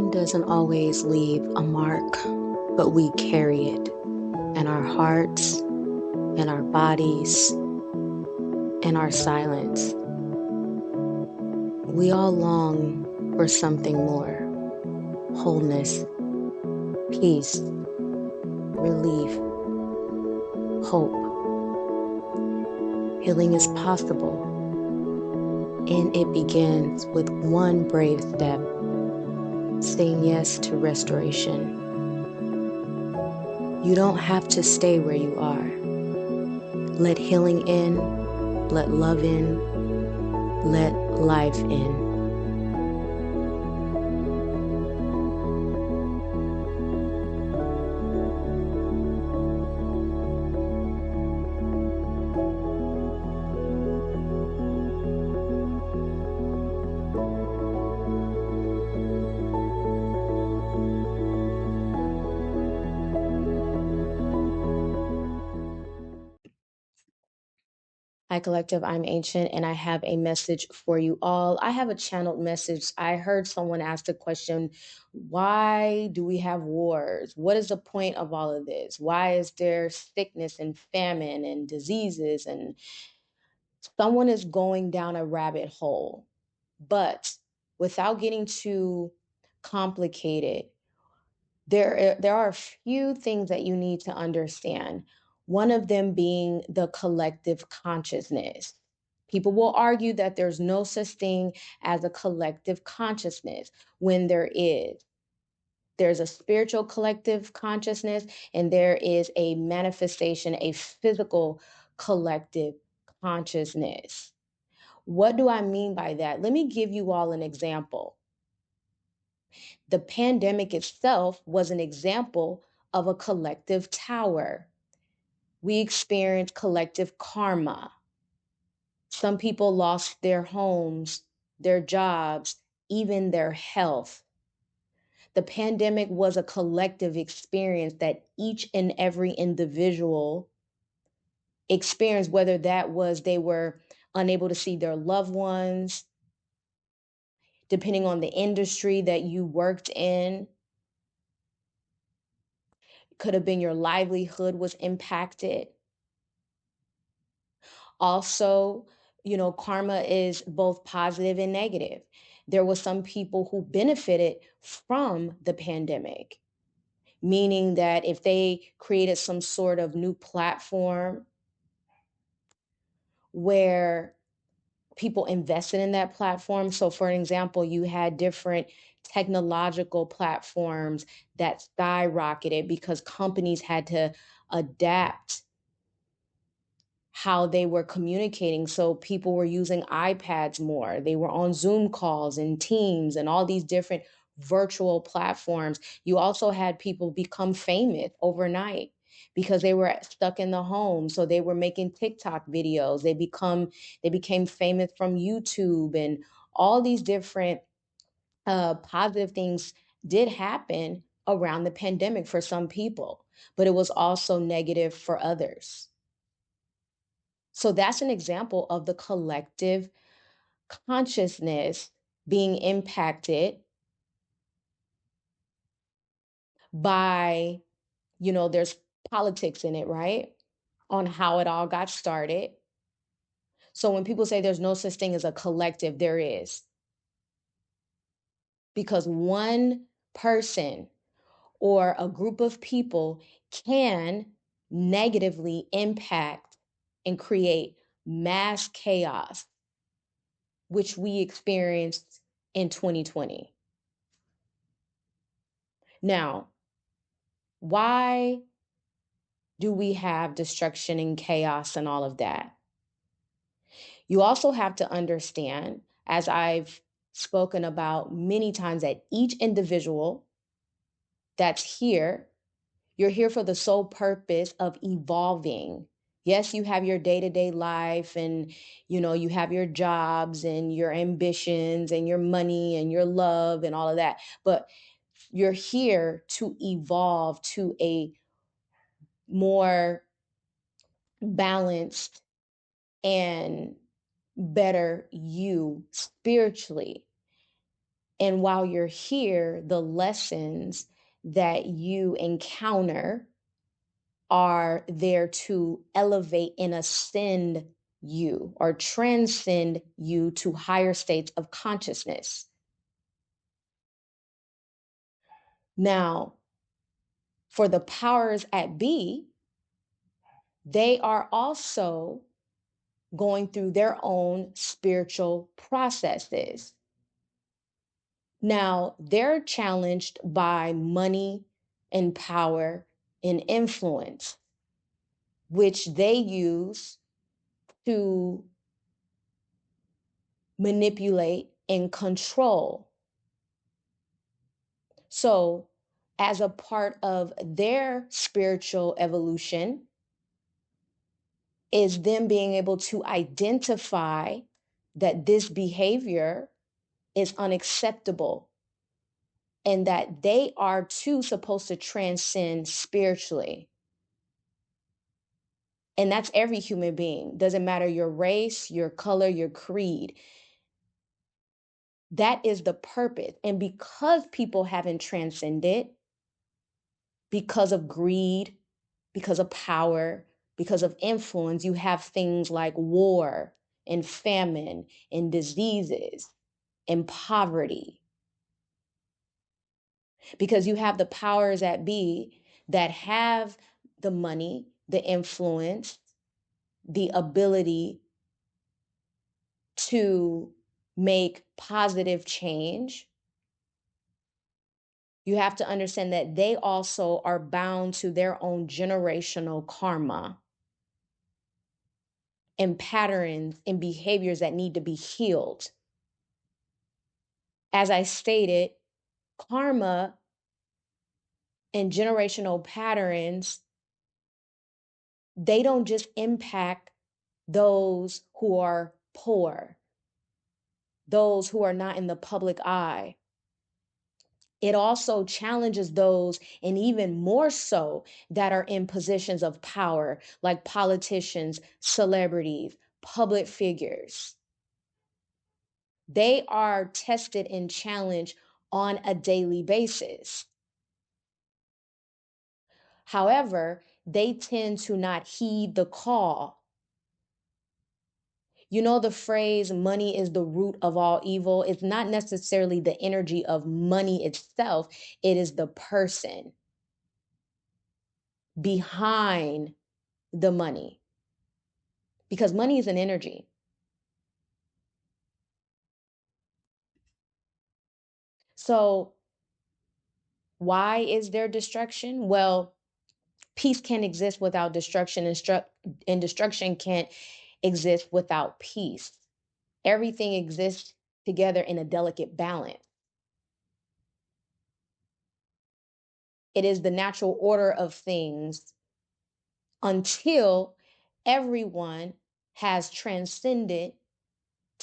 Pain doesn't always leave a mark, but we carry it in our hearts, in our bodies, in our silence. We all long for something more: wholeness, peace, relief, hope. Healing is possible, and it begins with one brave step: saying yes to restoration. You don't have to stay where you are. Let healing in, let love in, let life in. Hi, Collective. I'm Ancient, and I have a message for you all. I have a channeled message. I heard someone ask the question, why do we have wars? What is the point of all of this? Why is there sickness and famine and diseases? And someone is going down a rabbit hole. But without getting too complicated, there are a few things that you need to understand. One of them being the collective consciousness. People will argue that there's no such thing as a collective consciousness when there is. There's a spiritual collective consciousness, and there is a manifestation, a physical collective consciousness. What do I mean by that? Let me give you all an example. The pandemic itself was an example of a collective tower. We experienced collective karma. Some people lost their homes, their jobs, even their health. The pandemic was a collective experience that each and every individual experienced, whether that was they were unable to see their loved ones, depending on the industry that you worked in. Could have been your livelihood was impacted. Also, karma is both positive and negative. There were some people who benefited from the pandemic, meaning that if they created some sort of new platform where people invested in that platform. So, for an example, you had different technological platforms that skyrocketed because companies had to adapt how they were communicating. So people were using iPads more. They were on Zoom calls and Teams and all these different virtual platforms. You also had people become famous overnight because they were stuck in the home. So they were making TikTok videos. They became famous from YouTube, and all these different positive things did happen around the pandemic for some people, but it was also negative for others. So that's an example of the collective consciousness being impacted by, there's politics in it, right? On how it all got started. So when people say there's no such thing as a collective, there is. Because one person or a group of people can negatively impact and create mass chaos, which we experienced in 2020. Now, why do we have destruction and chaos and all of that? You also have to understand, as I've spoken about many times, that each individual that's here, you're here for the sole purpose of evolving. Yes, you have your day-to-day life, and you have your jobs and your ambitions and your money and your love and all of that, but you're here to evolve to a more balanced and better you spiritually. And while you're here, the lessons that you encounter are there to elevate and ascend you or transcend you to higher states of consciousness. Now, for the powers at be, they are also going through their own spiritual processes. Now, they're challenged by money and power and influence, which they use to manipulate and control. So, as a part of their spiritual evolution, is them being able to identify that this behavior is unacceptable and that they are too supposed to transcend spiritually. And that's every human being. Doesn't matter your race, your color, your creed. That is the purpose. And because people haven't transcended, because of greed, because of power, because of influence, you have things like war and famine and diseases and poverty. Because you have the powers that be that have the money, the influence, the ability to make positive change. You have to understand that they also are bound to their own generational karma and patterns and behaviors that need to be healed. As I stated, karma and generational patterns, they don't just impact those who are poor, those who are not in the public eye. It also challenges those, and even more so, that are in positions of power, like politicians, celebrities, public figures. They are tested and challenged on a daily basis. However, they tend to not heed the call. You know the phrase, money is the root of all evil? It's not necessarily the energy of money itself, it is the person behind the money. Because money is an energy. So, why is there destruction? Well, peace can't exist without destruction, and destruction can't exist without peace. Everything exists together in a delicate balance. It is the natural order of things until everyone has transcended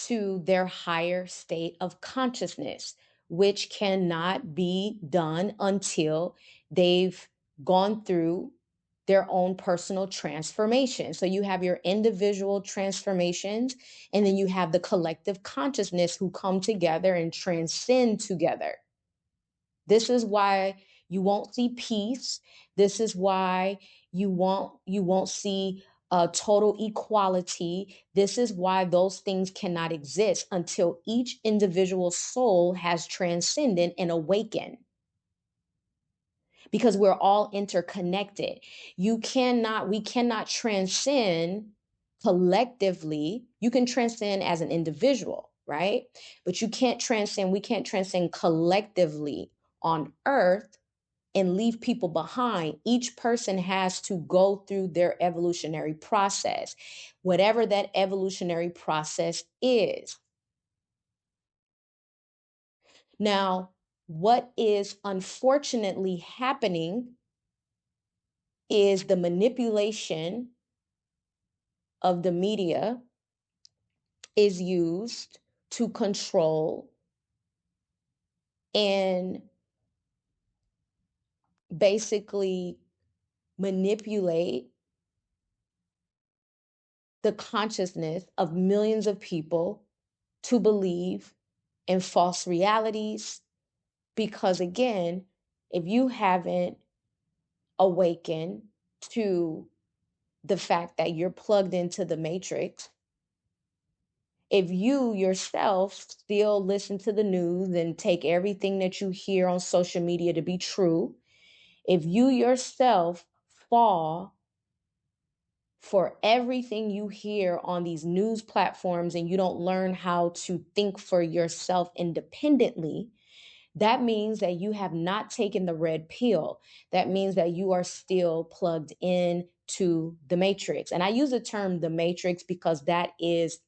to their higher state of consciousness, which cannot be done until they've gone through their own personal transformation. So you have your individual transformations, and then you have the collective consciousness who come together and transcend together. This is why you won't see peace. This is why you won't see total equality. This is why those things cannot exist until each individual soul has transcended and awakened. Because we're all interconnected. We cannot transcend collectively. You can transcend as an individual, right? But we can't transcend collectively on earth and leave people behind. Each person has to go through their evolutionary process, whatever that evolutionary process is. Now, what is unfortunately happening is the manipulation of the media is used to control and basically manipulate the consciousness of millions of people to believe and false realities. Because again, if you haven't awakened to the fact that you're plugged into the matrix, if you yourself still listen to the news and take everything that you hear on social media to be true, if you yourself fall for everything you hear on these news platforms and you don't learn how to think for yourself independently, that means that you have not taken the red pill. That means that you are still plugged in to the matrix. And I use the term the matrix because that is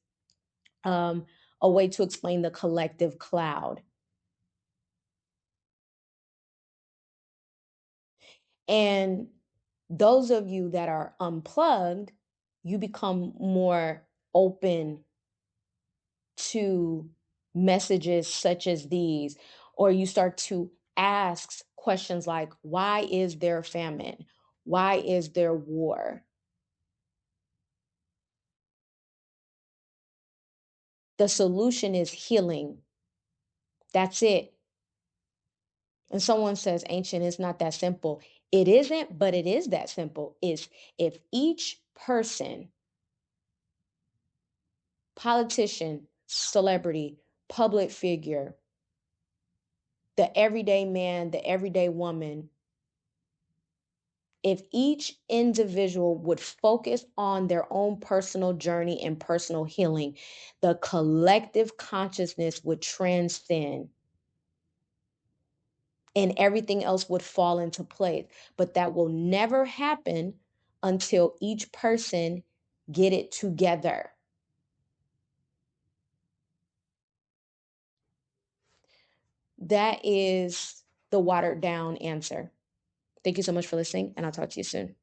um, a way to explain the collective cloud. And those of you that are unplugged, you become more open to messages such as these, or you start to ask questions like, why is there famine? Why is there war? The solution is healing. That's it. And someone says, ancient, it's not that simple. It isn't, but it is that simple. Is if each person, politician, celebrity, public figure, the everyday man, the everyday woman, if each individual would focus on their own personal journey and personal healing, the collective consciousness would transcend and everything else would fall into place. But that will never happen until each person get it together. That is the watered down answer. Thank you so much for listening, and I'll talk to you soon.